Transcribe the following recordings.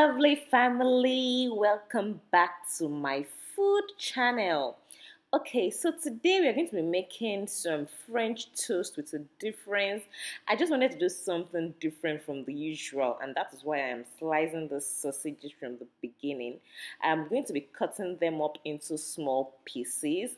lovely family, welcome back to my food channel. Okay, so today we are going to be making some French toast with a difference. I just wanted to do something different from the usual, and that is why I am slicing the sausages from the beginning. I'm going to be cutting them up into small pieces.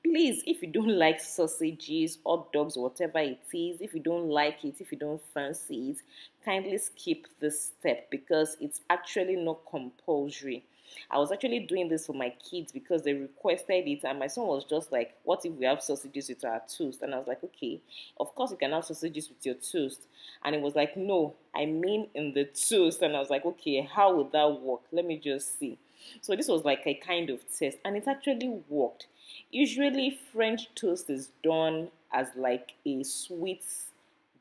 Please, if you don't like sausages, hot dogs, whatever it is, if you don't like it, if you don't fancy it, kindly skip this step because it's actually not compulsory. I was actually doing this for my kids because they requested it, and my son was just like, "What if we have sausages with our toast?" And I was like, "Okay, of course you can have sausages with your toast." And it was like, "No, I mean in the toast." And I was like, "Okay, how would that work? Let me just see." So this was like a kind of test, and it actually worked. Usually, French toast is done as like a sweet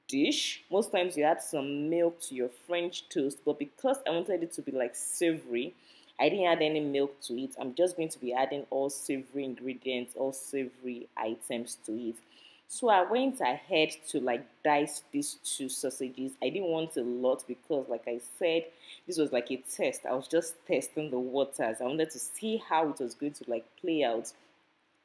dish. Most times you add some milk to your French toast, but because I wanted it to be like savory, I didn't add any milk to it. I'm just going to be adding all savory ingredients, all savory items to it. So I went ahead to like dice these two sausages. I didn't want a lot because, like I said, this was like a test. I was just testing the waters. I wanted to see how it was going to like play out,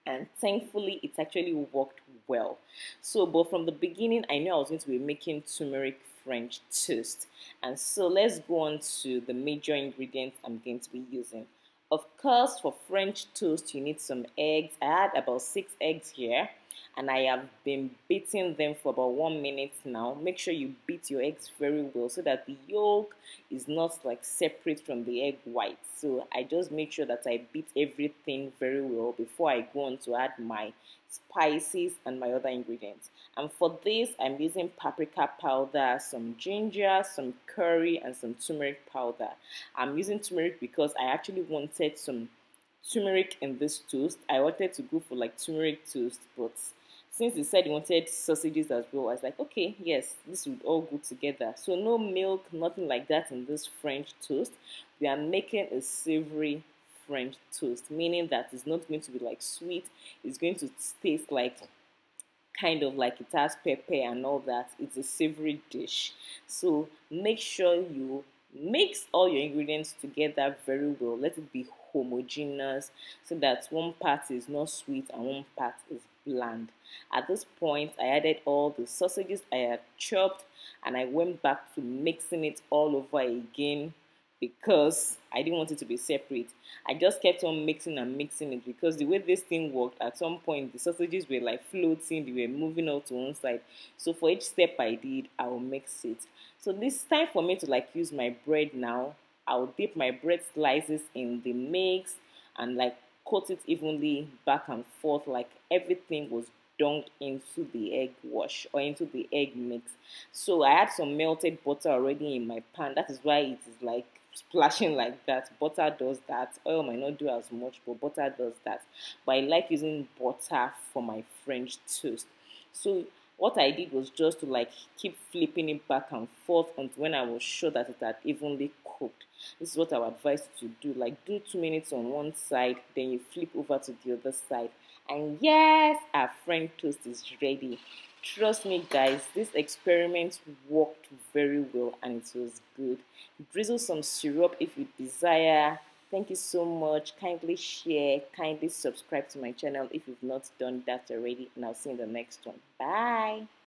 and thankfully it actually worked well. So but from the beginning I knew I was going to be making turmeric French toast, and so let's go on to the major ingredients I'm going to be using. Of course, for French toast you need some eggs. I had about 6 eggs here, and I have been beating them for about 1 minute now. Make sure you beat your eggs very well so that the yolk is not like separate from the egg white. So I just make sure that I beat everything very well before I go on to add my spices and my other ingredients. And for this, I'm using paprika powder, some ginger, some curry, and some turmeric powder. I'm using turmeric because I actually wanted some turmeric in this toast. I wanted to go for like turmeric toast, but since he said he wanted sausages as well, I was like, okay, yes, this would all go together. So no milk, nothing like that in this French toast. We are making a savory French toast, meaning that it's not going to be like sweet. It's going to taste like kind of like it has pepper and all that. It's a savory dish. So make sure you mix all your ingredients together very well. Let it be homogeneous so that one part is not sweet and one part is bland. At this point, I added all the sausages I had chopped, and I went back to mixing it all over again because I didn't want it to be separate. I just kept on mixing and mixing it because the way this thing worked, at some point the sausages were like floating, they were moving out to one side. So for each step I did, I will mix it. So this time for me to like use my bread now. I'll dip my bread slices in the mix and like coat it evenly back and forth, like everything was dunked into the egg wash or into the egg mix. So I had some melted butter already in my pan. That is why it is like splashing like that. Butter does that. Oil might not do as much, but butter does that. But I like using butter for my French toast. So what I did was just to like keep flipping it back and forth until when I was sure that it had evenly cooked. This is what I would advise you to do. Like do 2 minutes on one side, then you flip over to the other side. And yes, our French toast is ready. Trust me, guys, this experiment worked very well and it was good. Drizzle some syrup if you desire. Thank you so much. Kindly share, kindly subscribe to my channel if you've not done that already, and I'll see you in the next one. Bye.